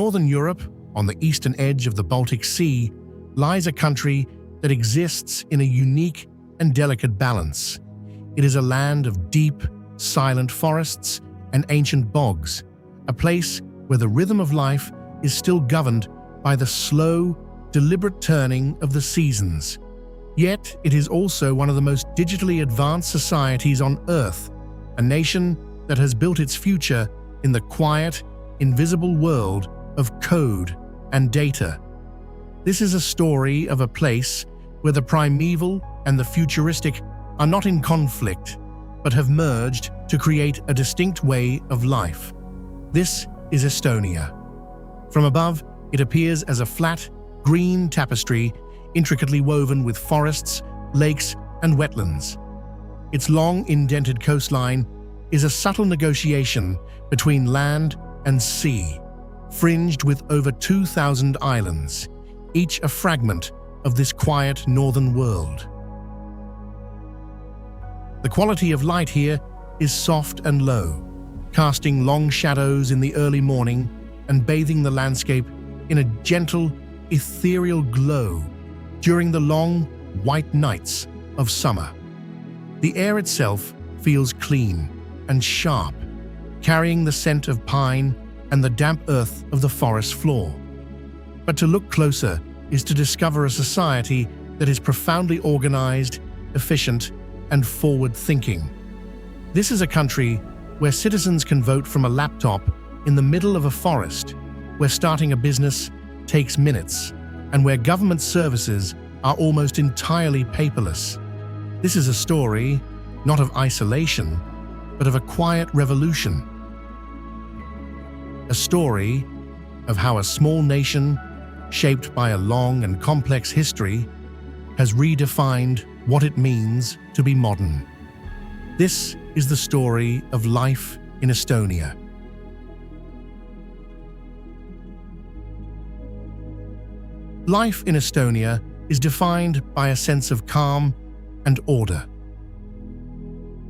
northern Europe, on the eastern edge of the Baltic Sea, lies a country that exists in a unique and delicate balance. It is a land of deep, silent forests and ancient bogs, a place where the rhythm of life is still governed by the slow, deliberate turning of the seasons. Yet it is also one of the most digitally advanced societies on Earth, a nation that has built its future in the quiet, invisible world of code and data. This is a story of a place where the primeval and the futuristic are not in conflict, but have merged to create a distinct way of life. This is Estonia. From above, it appears as a flat, green tapestry intricately woven with forests, lakes, and wetlands. Its long, indented coastline is a subtle negotiation between land and sea, fringed with over 2,000 islands, each a fragment of this quiet northern world. The quality of light here is soft and low, casting long shadows in the early morning and bathing the landscape in a gentle, ethereal glow during the long, white nights of summer. The air itself feels clean and sharp, carrying the scent of pine and the damp earth of the forest floor. But to look closer is to discover a society that is profoundly organized, efficient, and forward-thinking. This is a country where citizens can vote from a laptop in the middle of a forest, where starting a business takes minutes, and where government services are almost entirely paperless. This is a story, not of isolation, but of a quiet revolution. A story of how a small nation, shaped by a long and complex history, has redefined what it means to be modern. This is the story of life in Estonia. Life in Estonia is defined by a sense of calm and order.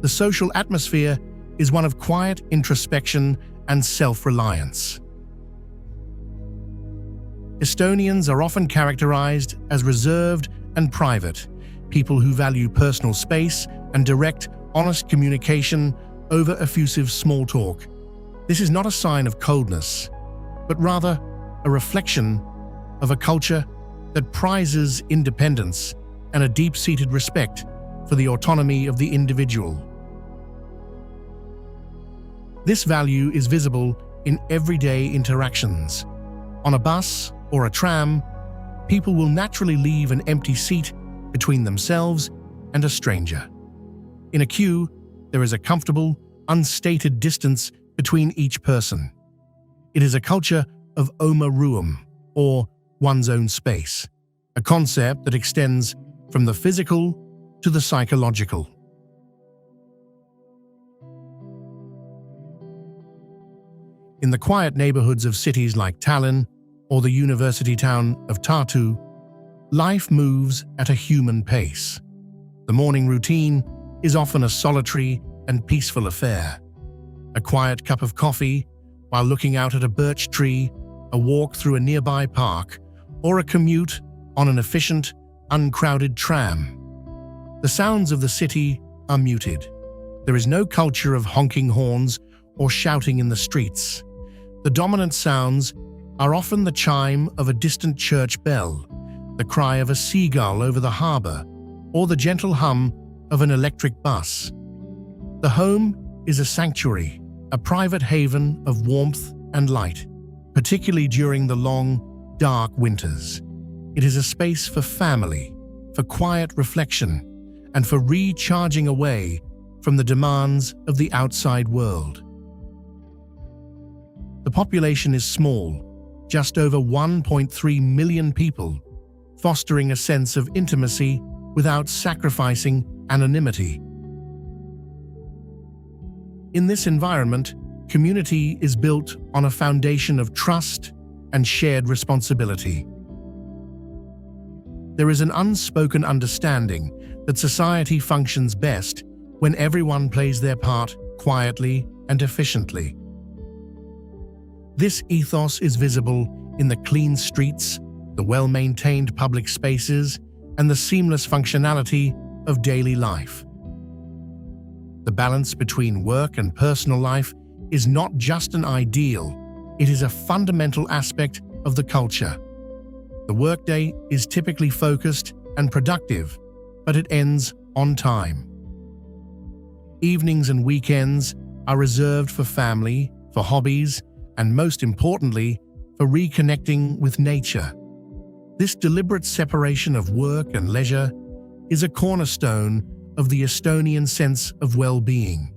The social atmosphere is one of quiet introspection and self-reliance. Estonians are often characterized as reserved and private, people who value personal space and direct, honest communication over effusive small talk. This is not a sign of coldness, but rather a reflection of a culture that prizes independence and a deep-seated respect for the autonomy of the individual. This value is visible in everyday interactions. On a bus or a tram, people will naturally leave an empty seat between themselves and a stranger. In a queue, there is a comfortable, unstated distance between each person. It is a culture of oma ruum, or one's own space, a concept that extends from the physical to the psychological. In the quiet neighborhoods of cities like Tallinn or the university town of Tartu, life moves at a human pace. The morning routine is often a solitary and peaceful affair. A quiet cup of coffee while looking out at a birch tree, a walk through a nearby park, or a commute on an efficient, uncrowded tram. The sounds of the city are muted. There is no culture of honking horns or shouting in the streets. The dominant sounds are often the chime of a distant church bell, the cry of a seagull over the harbor, or the gentle hum of an electric bus. The home is a sanctuary, a private haven of warmth and light, particularly during the long, dark winters. It is a space for family, for quiet reflection, and for recharging away from the demands of the outside world. The population is small, just over 1.3 million people, fostering a sense of intimacy without sacrificing anonymity. In this environment, community is built on a foundation of trust and shared responsibility. There is an unspoken understanding that society functions best when everyone plays their part quietly and efficiently. This ethos is visible in the clean streets, the well-maintained public spaces, and the seamless functionality of daily life. The balance between work and personal life is not just an ideal, it is a fundamental aspect of the culture. The workday is typically focused and productive, but it ends on time. Evenings and weekends are reserved for family, for hobbies, and most importantly, for reconnecting with nature. This deliberate separation of work and leisure is a cornerstone of the Estonian sense of well-being,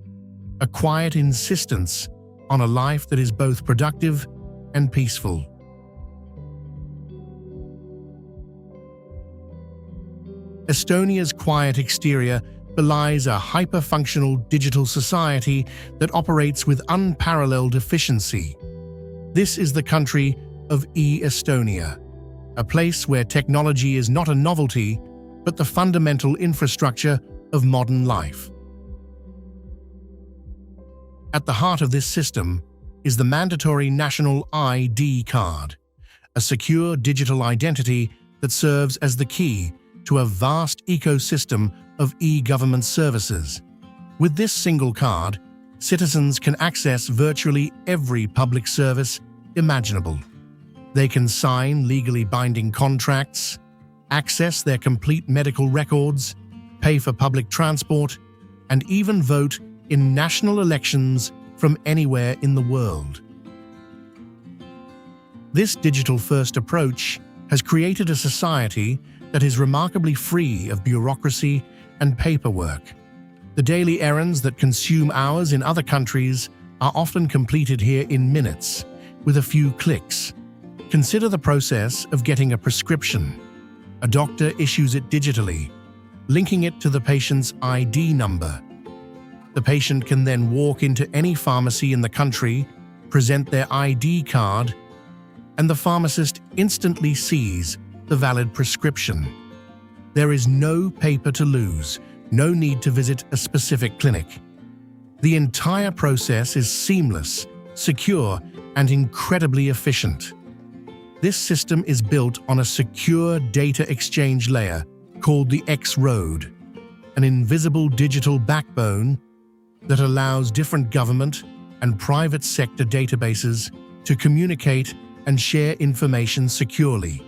a quiet insistence on a life that is both productive and peaceful. Estonia's quiet exterior belies a hyper-functional digital society that operates with unparalleled efficiency. This is the country of e-Estonia, a place where technology is not a novelty, but the fundamental infrastructure of modern life. At the heart of this system is the mandatory national ID card, a secure digital identity that serves as the key to a vast ecosystem of e-government services. With this single card, citizens can access virtually every public service imaginable. They can sign legally binding contracts, access their complete medical records, pay for public transport, and even vote in national elections from anywhere in the world. This digital-first approach has created a society that is remarkably free of bureaucracy and paperwork. The daily errands that consume hours in other countries are often completed here in minutes, with a few clicks. Consider the process of getting a prescription. A doctor issues it digitally, linking it to the patient's ID number. The patient can then walk into any pharmacy in the country, present their ID card, and the pharmacist instantly sees the valid prescription. There is no paper to lose, no need to visit a specific clinic. The entire process is seamless, secure, and incredibly efficient. This system is built on a secure data exchange layer called the X-Road, an invisible digital backbone that allows different government and private sector databases to communicate and share information securely.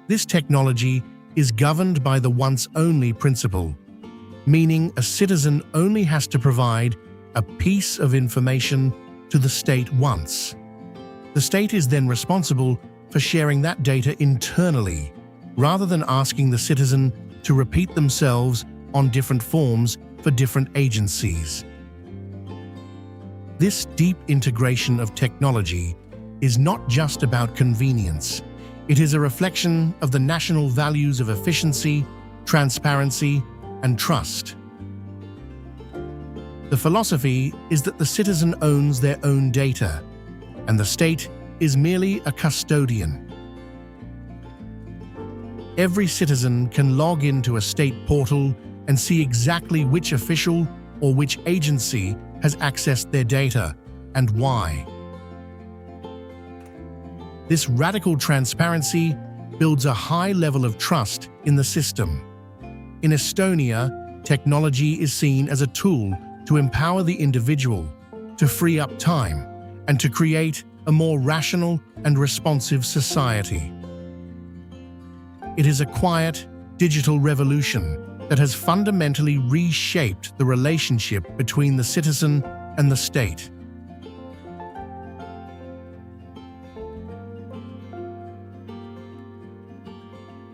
This technology is governed by the once-only principle, meaning a citizen only has to provide a piece of information to the state once. The state is then responsible for sharing that data internally, rather than asking the citizen to repeat themselves on different forms for different agencies. This deep integration of technology is not just about convenience. It is a reflection of the national values of efficiency, transparency, and trust. The philosophy is that the citizen owns their own data, and the state is merely a custodian. Every citizen can log into a state portal and see exactly which official or which agency has accessed their data and why. This radical transparency builds a high level of trust in the system. In Estonia, technology is seen as a tool to empower the individual, to free up time, and to create a more rational and responsive society. It is a quiet, digital revolution that has fundamentally reshaped the relationship between the citizen and the state.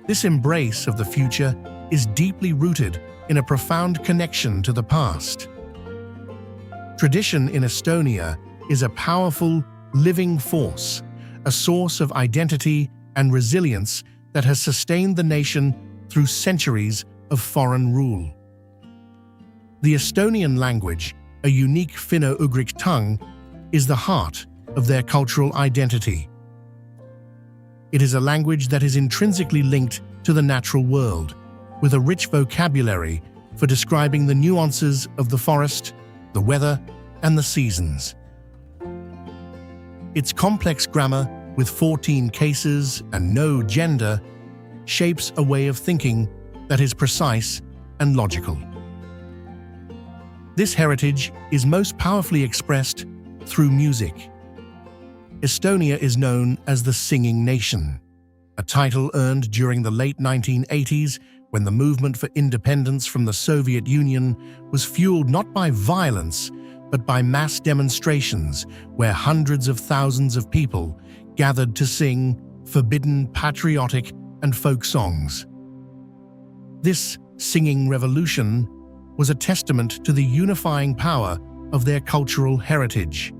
This embrace of the future is deeply rooted in a profound connection to the past. Tradition in Estonia is a powerful, living force, a source of identity and resilience that has sustained the nation through centuries of foreign rule. The Estonian language, a unique Finno-Ugric tongue, is the heart of their cultural identity. It is a language that is intrinsically linked to the natural world, with a rich vocabulary for describing the nuances of the forest, the weather, and the seasons. Its complex grammar, with 14 cases and no gender, shapes a way of thinking that is precise and logical. This heritage is most powerfully expressed through music. Estonia is known as the Singing Nation, a title earned during the late 1980s when the movement for independence from the Soviet Union was fueled not by violence, but by mass demonstrations where hundreds of thousands of people gathered to sing forbidden patriotic and folk songs. This singing revolution was a testament to the unifying power of their cultural heritage.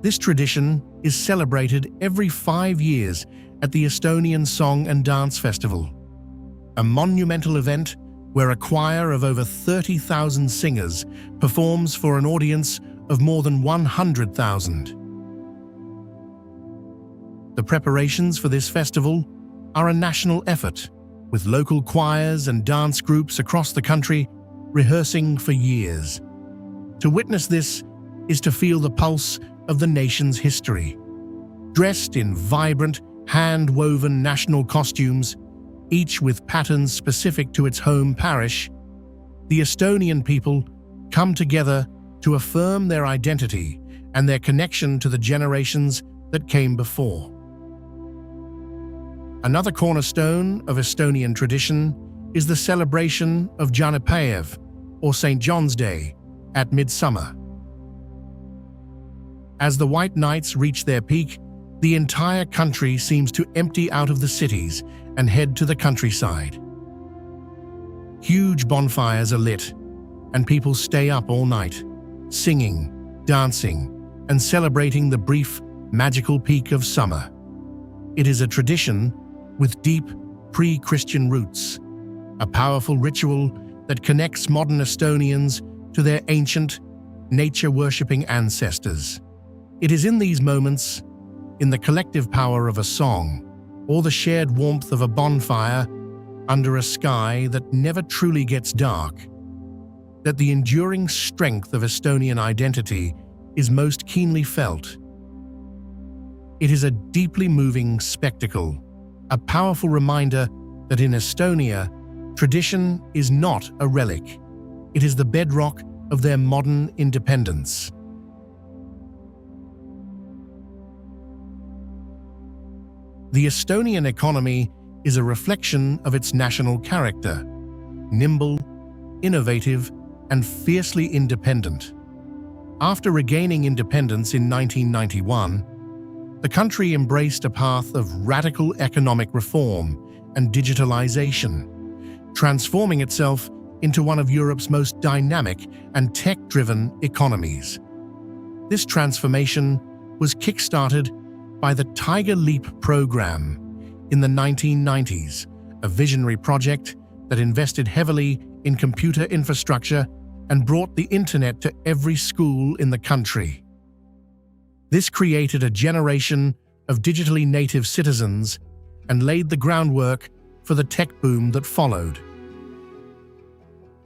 This tradition is celebrated every 5 years at the Estonian Song and Dance Festival, a monumental event where a choir of over 30,000 singers performs for an audience of more than 100,000. The preparations for this festival are a national effort, with local choirs and dance groups across the country rehearsing for years. To witness this is to feel the pulse of the nation's history. Dressed in vibrant, hand-woven national costumes, each with patterns specific to its home parish, the Estonian people come together to affirm their identity and their connection to the generations that came before. Another cornerstone of Estonian tradition is the celebration of Jaanipäev, or St. John's Day, at midsummer. As the White Nights reach their peak, the entire country seems to empty out of the cities and head to the countryside. Huge bonfires are lit, and people stay up all night, singing, dancing, and celebrating the brief, magical peak of summer. It is a tradition with deep, pre-Christian roots, a powerful ritual that connects modern Estonians to their ancient, nature-worshipping ancestors. It is in these moments, in the collective power of a song, or the shared warmth of a bonfire under a sky that never truly gets dark, that the enduring strength of Estonian identity is most keenly felt. It is a deeply moving spectacle, a powerful reminder that in Estonia, tradition is not a relic. It is the bedrock of their modern independence. The Estonian economy is a reflection of its national character, nimble, innovative, and fiercely independent. After regaining independence in 1991, the country embraced a path of radical economic reform and digitalization, transforming itself into one of Europe's most dynamic and tech-driven economies. This transformation was kick-started by the Tiger Leap program in the 1990s, a visionary project that invested heavily in computer infrastructure and brought the internet to every school in the country. This created a generation of digitally native citizens and laid the groundwork for the tech boom that followed.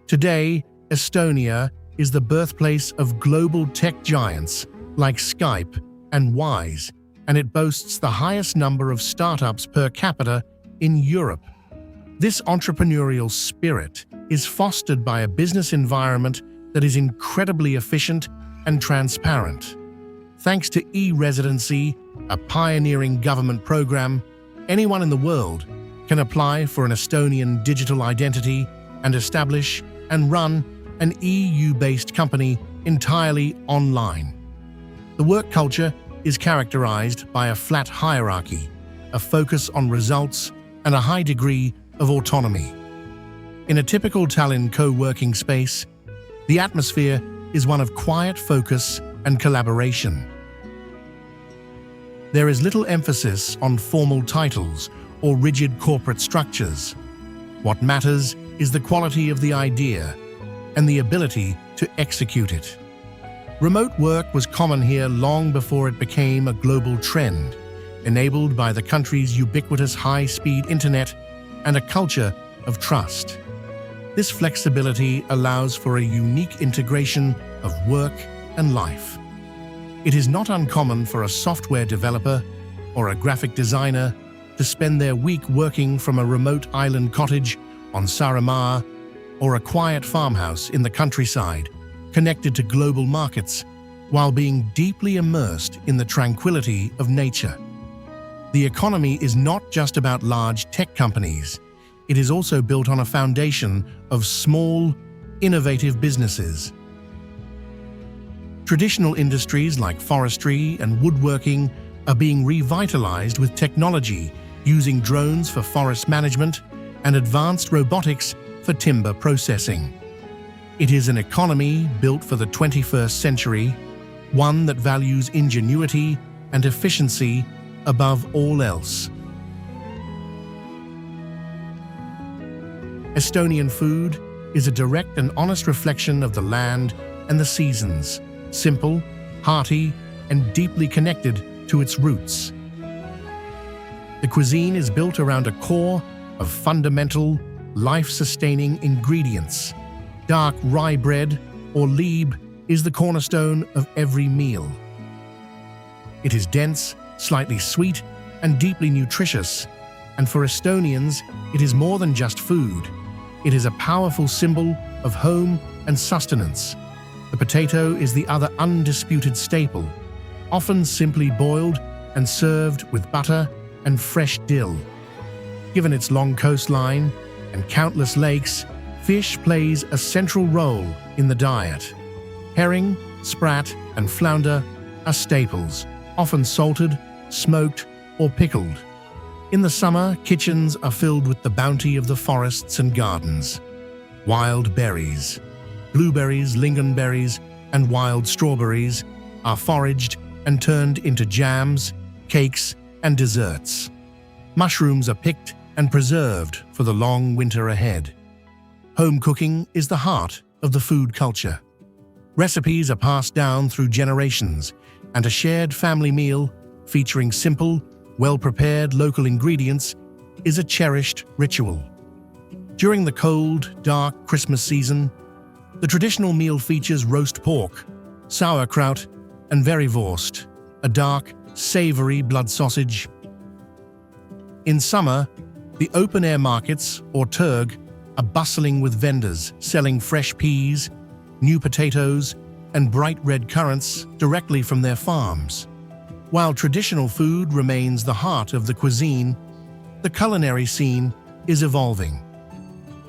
Today, Estonia is the birthplace of global tech giants like Skype and Wise, and it boasts the highest number of startups per capita in Europe. This entrepreneurial spirit is fostered by a business environment that is incredibly efficient and transparent. Thanks to e-residency, a pioneering government program, anyone in the world can apply for an Estonian digital identity and establish and run an EU-based company entirely online. The work culture is characterized by a flat hierarchy, a focus on results, and a high degree of autonomy. In a typical Tallinn co-working space, the atmosphere is one of quiet focus and collaboration. There is little emphasis on formal titles or rigid corporate structures. What matters is the quality of the idea and the ability to execute it. Remote work was common here long before it became a global trend, enabled by the country's ubiquitous high-speed internet and a culture of trust. This flexibility allows for a unique integration of work and life. It is not uncommon for a software developer or a graphic designer to spend their week working from a remote island cottage on Saaremaa or a quiet farmhouse in the countryside, connected to global markets, while being deeply immersed in the tranquility of nature. The economy is not just about large tech companies. It is also built on a foundation of small, innovative businesses. Traditional industries like forestry and woodworking are being revitalized with technology, using drones for forest management and advanced robotics for timber processing. It is an economy built for the 21st century, one that values ingenuity and efficiency above all else. Estonian food is a direct and honest reflection of the land and the seasons, simple, hearty, and deeply connected to its roots. The cuisine is built around a core of fundamental, life-sustaining ingredients. Dark rye bread, or lieb, is the cornerstone of every meal. It is dense, slightly sweet, and deeply nutritious, and for Estonians, it is more than just food. It is a powerful symbol of home and sustenance. The potato is the other undisputed staple, often simply boiled and served with butter and fresh dill. Given its long coastline and countless lakes, fish plays a central role in the diet. Herring, sprat, and flounder are staples, often salted, smoked, or pickled. In the summer, kitchens are filled with the bounty of the forests and gardens. Wild berries, blueberries, lingonberries, and wild strawberries are foraged and turned into jams, cakes, and desserts. Mushrooms are picked and preserved for the long winter ahead. Home cooking is the heart of the food culture. Recipes are passed down through generations, and a shared family meal featuring simple, well-prepared local ingredients is a cherished ritual. During the cold, dark Christmas season, the traditional meal features roast pork, sauerkraut, and verrywurst, a dark, savory blood sausage. In summer, the open-air markets, or turg, are bustling with vendors selling fresh peas, new potatoes, and bright red currants directly from their farms. While traditional food remains the heart of the cuisine, the culinary scene is evolving.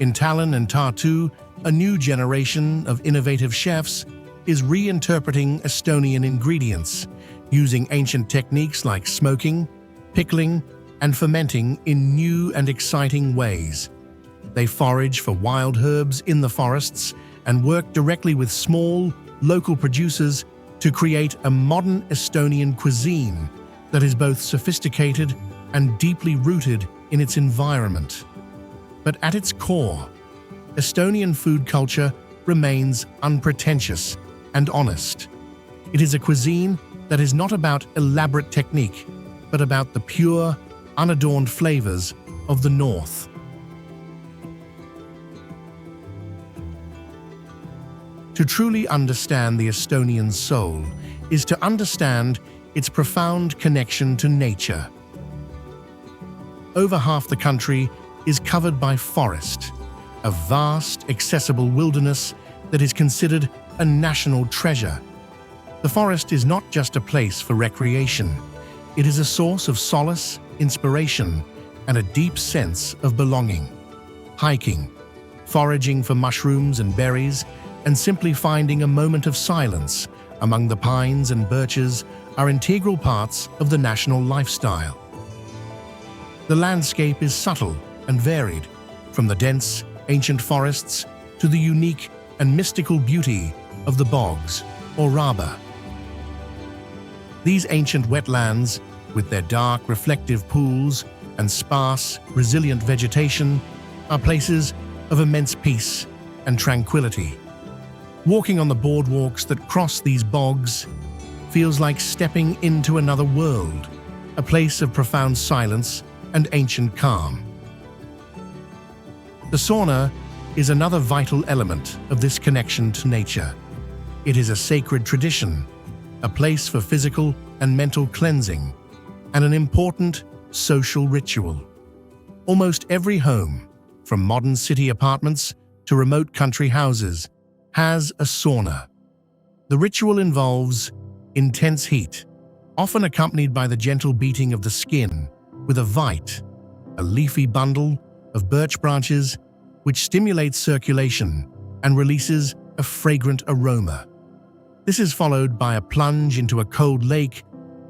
In Tallinn and Tartu, a new generation of innovative chefs is reinterpreting Estonian ingredients, using ancient techniques like smoking, pickling, and fermenting in new and exciting ways. They forage for wild herbs in the forests and work directly with small, local producers to create a modern Estonian cuisine that is both sophisticated and deeply rooted in its environment. But at its core, Estonian food culture remains unpretentious and honest. It is a cuisine that is not about elaborate technique, but about the pure, unadorned flavors of the North. To truly understand the Estonian soul is to understand its profound connection to nature. Over half the country is covered by forest, a vast, accessible wilderness that is considered a national treasure. The forest is not just a place for recreation. It is a source of solace, inspiration, and a deep sense of belonging. Hiking, foraging for mushrooms and berries, and simply finding a moment of silence among the pines and birches are integral parts of the national lifestyle. The landscape is subtle and varied, from the dense, ancient forests to the unique and mystical beauty of the bogs, or raba. These ancient wetlands, with their dark, reflective pools and sparse, resilient vegetation, are places of immense peace and tranquility. Walking on the boardwalks that cross these bogs feels like stepping into another world, a place of profound silence and ancient calm. The sauna is another vital element of this connection to nature. It is a sacred tradition, a place for physical and mental cleansing, and an important social ritual. Almost every home, from modern city apartments to remote country houses, has a sauna. The ritual involves intense heat, often accompanied by the gentle beating of the skin with a vite, a leafy bundle of birch branches which stimulates circulation and releases a fragrant aroma. This is followed by a plunge into a cold lake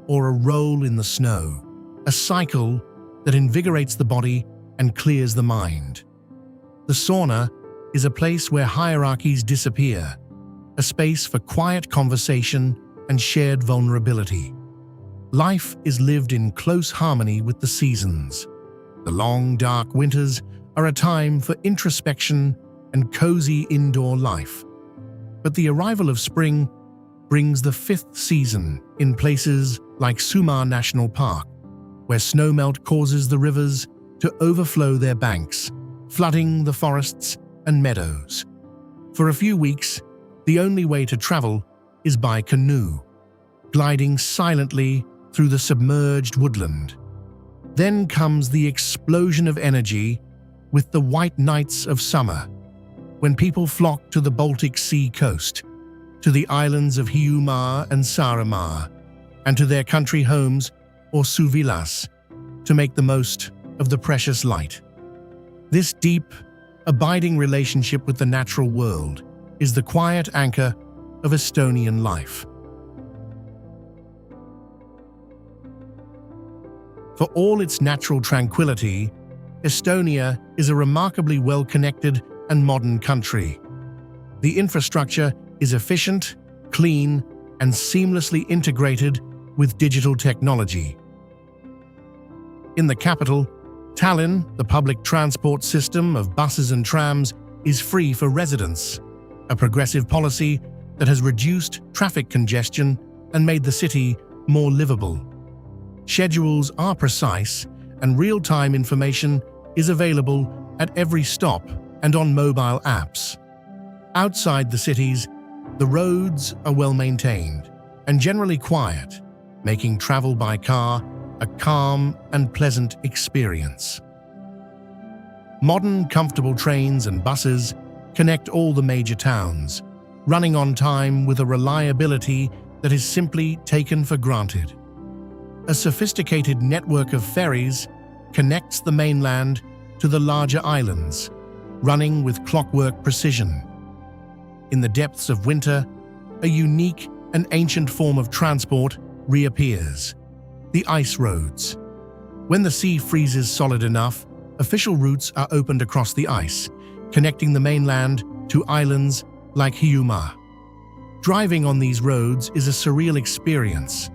or a roll in the snow, a cycle that invigorates the body and clears the mind. The sauna is a place where hierarchies disappear, a space for quiet conversation and shared vulnerability. Life is lived in close harmony with the seasons. The long, dark winters are a time for introspection and cozy indoor life. But the arrival of spring brings the fifth season in places like Sumar National Park, where snowmelt causes the rivers to overflow their banks, flooding the forests and meadows. For a few weeks, the only way to travel is by canoe, gliding silently through the submerged woodland. Then comes the explosion of energy with the white nights of summer, when people flock to the Baltic Sea coast, to the islands of Hiiumaa and Saaremaa, and to their country homes or suvilas to make the most of the precious light. This deep, abiding relationship with the natural world is the quiet anchor of Estonian life. For all its natural tranquility, Estonia is a remarkably well-connected and modern country. The infrastructure is efficient, clean, and seamlessly integrated with digital technology. In the capital, Tallinn, the public transport system of buses and trams is free for residents, a progressive policy that has reduced traffic congestion and made the city more livable. Schedules are precise, and real-time information is available at every stop and on mobile apps. Outside the cities, the roads are well-maintained and generally quiet, making travel by car a calm and pleasant experience. Modern, comfortable trains and buses connect all the major towns, running on time with a reliability that is simply taken for granted. A sophisticated network of ferries connects the mainland to the larger islands, running with clockwork precision. In the depths of winter, a unique and ancient form of transport reappears: the ice roads. When the sea freezes solid enough, official routes are opened across the ice, connecting the mainland to islands like Hiiumaa. Driving on these roads is a surreal experience,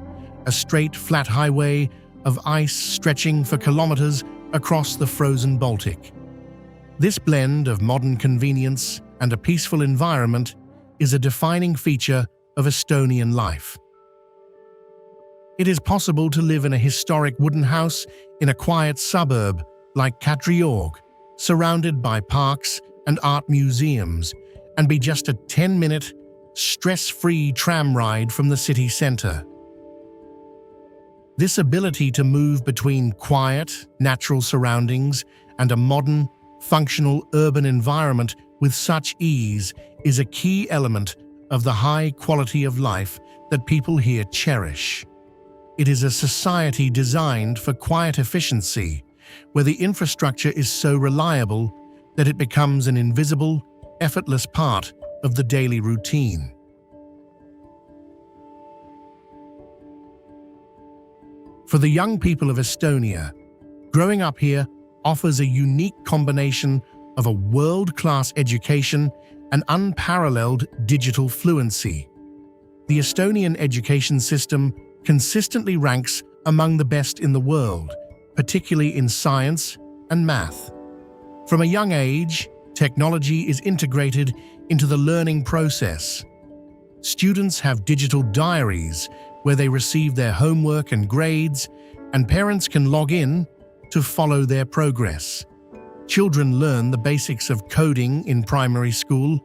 a straight, flat highway of ice stretching for kilometers across the frozen Baltic. This blend of modern convenience and a peaceful environment is a defining feature of Estonian life. It is possible to live in a historic wooden house in a quiet suburb like Kadriorg, surrounded by parks and art museums, and be just a 10-minute, stress-free tram ride from the city center. This ability to move between quiet, natural surroundings and a modern, functional urban environment with such ease is a key element of the high quality of life that people here cherish. It is a society designed for quiet efficiency, where the infrastructure is so reliable that it becomes an invisible, effortless part of the daily routine. For the young people of Estonia, growing up here offers a unique combination of a world-class education and unparalleled digital fluency. The Estonian education system consistently ranks among the best in the world, particularly in science and math. From a young age, technology is integrated into the learning process. Students have digital diaries where they receive their homework and grades, and parents can log in to follow their progress. Children learn the basics of coding in primary school,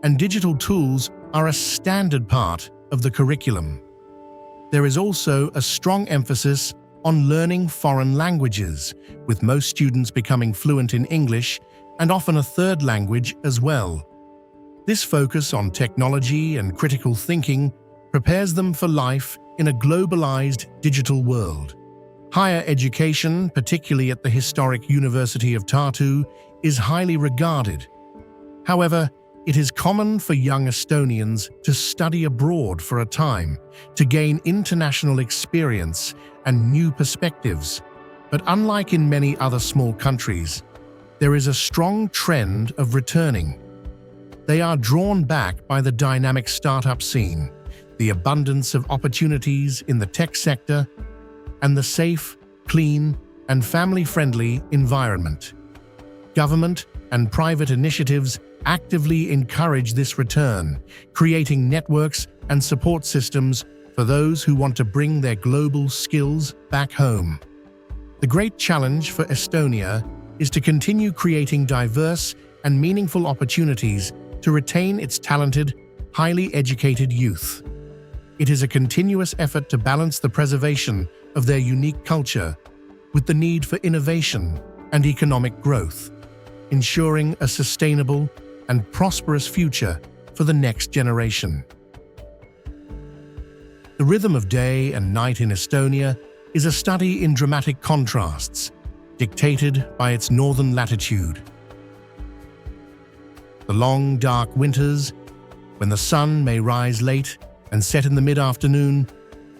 and digital tools are a standard part of the curriculum. There is also a strong emphasis on learning foreign languages, with most students becoming fluent in English and often a third language as well. This focus on technology and critical thinking prepares them for life in a globalized digital world. Higher education, particularly at the historic University of Tartu, is highly regarded. However, it is common for young Estonians to study abroad for a time to gain international experience and new perspectives. But unlike in many other small countries, there is a strong trend of returning. They are drawn back by the dynamic startup scene, the abundance of opportunities in the tech sector, and the safe, clean, and family-friendly environment. Government and private initiatives actively encourage this return, creating networks and support systems for those who want to bring their global skills back home. The great challenge for Estonia is to continue creating diverse and meaningful opportunities to retain its talented, highly educated youth. It is a continuous effort to balance the preservation of their unique culture with the need for innovation and economic growth, ensuring a sustainable and prosperous future for the next generation. The rhythm of day and night in Estonia is a study in dramatic contrasts, dictated by its northern latitude. The long, dark winters, when the sun may rise late and set in the mid-afternoon,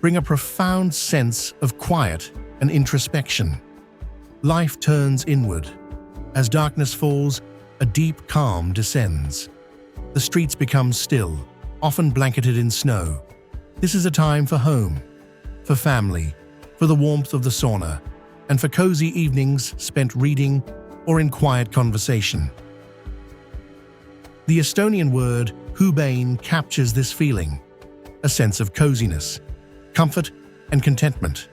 bring a profound sense of quiet and introspection. Life turns inward. As darkness falls, a deep calm descends. The streets become still, often blanketed in snow. This is a time for home, for family, for the warmth of the sauna, and for cozy evenings spent reading or in quiet conversation. The Estonian word "hubein" captures this feeling, a sense of coziness, comfort, and contentment.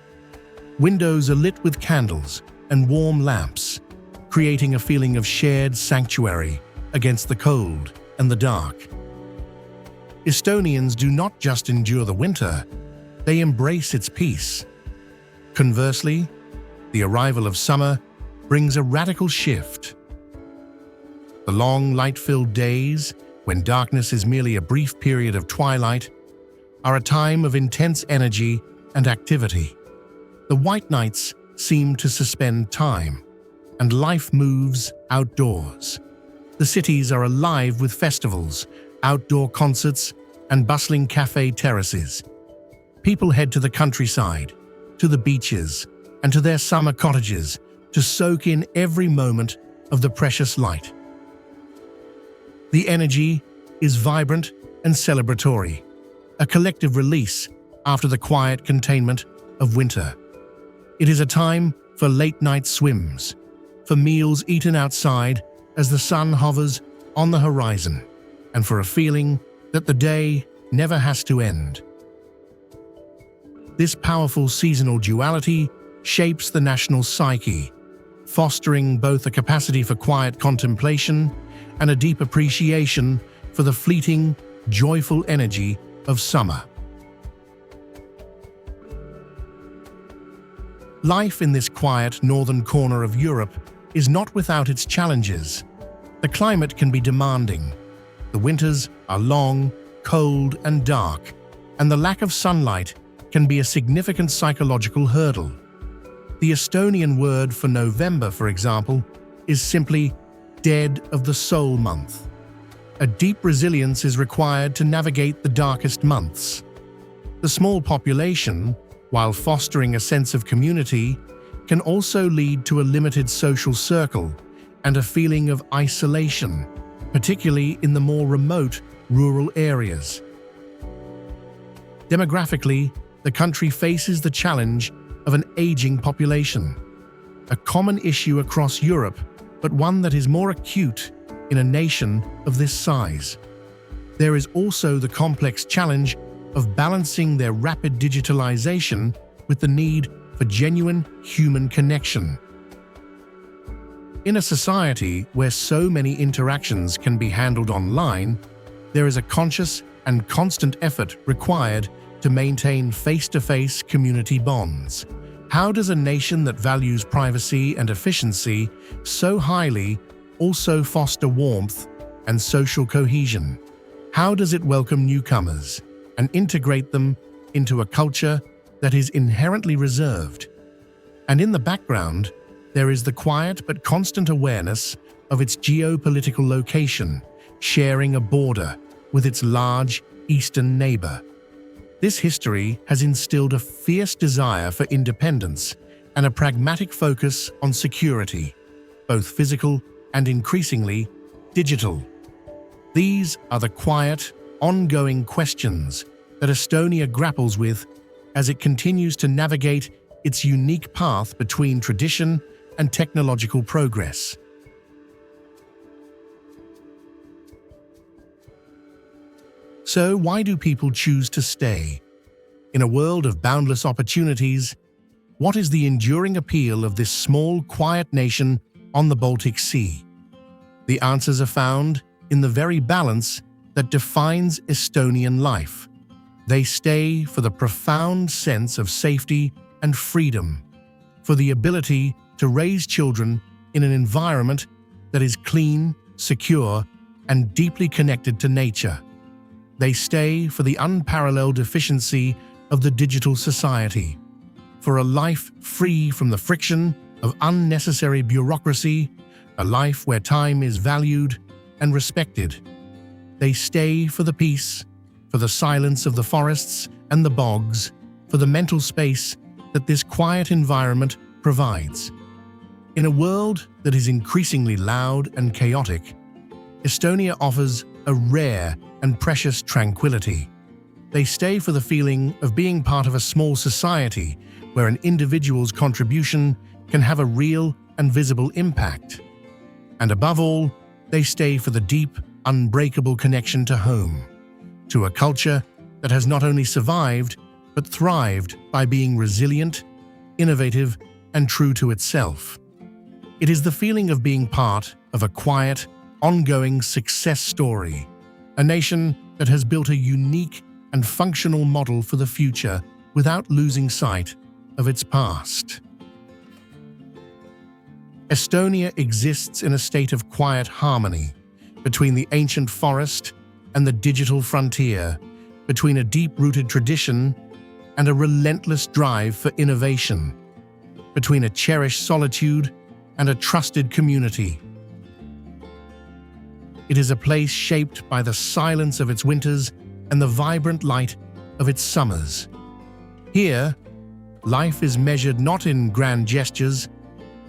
Windows are lit with candles and warm lamps, creating a feeling of shared sanctuary against the cold and the dark. Estonians do not just endure the winter, they embrace its peace. Conversely, the arrival of summer brings a radical shift. The long, light-filled days, when darkness is merely a brief period of twilight, are a time of intense energy and activity. The white nights seem to suspend time, and life moves outdoors. The cities are alive with festivals, outdoor concerts, and bustling cafe terraces. People head to the countryside, to the beaches, and to their summer cottages to soak in every moment of the precious light. The energy is vibrant and celebratory, a collective release after the quiet containment of winter. It is a time for late-night swims, for meals eaten outside as the sun hovers on the horizon, and for a feeling that the day never has to end. This powerful seasonal duality shapes the national psyche, fostering both a capacity for quiet contemplation and a deep appreciation for the fleeting, joyful energy of summer. Life in this quiet northern corner of Europe is not without its challenges. The climate can be demanding. The winters are long, cold, and dark, and the lack of sunlight can be a significant psychological hurdle. The Estonian word for November, for example, is simply "dead of the soul month." A deep resilience is required to navigate the darkest months. The small population, while fostering a sense of community, can also lead to a limited social circle and a feeling of isolation, particularly in the more remote rural areas. Demographically, the country faces the challenge of an aging population, a common issue across Europe, but one that is more acute in a nation of this size. There is also the complex challenge of balancing their rapid digitalization with the need for genuine human connection. In a society where so many interactions can be handled online, there is a conscious and constant effort required to maintain face-to-face community bonds. How does a nation that values privacy and efficiency so highly also foster warmth and social cohesion? How does it welcome newcomers and integrate them into a culture that is inherently reserved? And in the background, there is the quiet but constant awareness of its geopolitical location, sharing a border with its large eastern neighbor. This history has instilled a fierce desire for independence and a pragmatic focus on security, both physical and increasingly digital. These are the quiet, ongoing questions that Estonia grapples with as it continues to navigate its unique path between tradition and technological progress. So, why do people choose to stay? In a world of boundless opportunities, what is the enduring appeal of this small, quiet nation on the Baltic Sea? The answers are found in the very balance that defines Estonian life. They stay for the profound sense of safety and freedom, for the ability to raise children in an environment that is clean, secure, and deeply connected to nature. They stay for the unparalleled efficiency of the digital society, for a life free from the friction of unnecessary bureaucracy, a life where time is valued and respected. They stay for the peace, for the silence of the forests and the bogs, for the mental space that this quiet environment provides. In a world that is increasingly loud and chaotic, Estonia offers a rare and precious tranquility. They stay for the feeling of being part of a small society where an individual's contribution can have a real and visible impact. And above all, they stay for the deep, unbreakable connection to home, to a culture that has not only survived, but thrived by being resilient, innovative, and true to itself. It is the feeling of being part of a quiet, ongoing success story, a nation that has built a unique and functional model for the future without losing sight of its past. Estonia exists in a state of quiet harmony between the ancient forest and the digital frontier, between a deep-rooted tradition and a relentless drive for innovation, between a cherished solitude and a trusted community. It is a place shaped by the silence of its winters and the vibrant light of its summers. Here, life is measured not in grand gestures,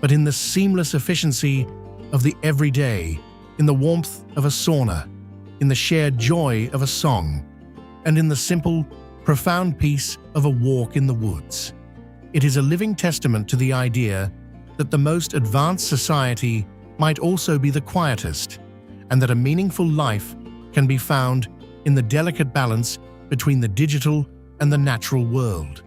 but in the seamless efficiency of the everyday, in the warmth of a sauna, in the shared joy of a song, and in the simple, profound peace of a walk in the woods. It is a living testament to the idea that the most advanced society might also be the quietest, and that a meaningful life can be found in the delicate balance between the digital and the natural world.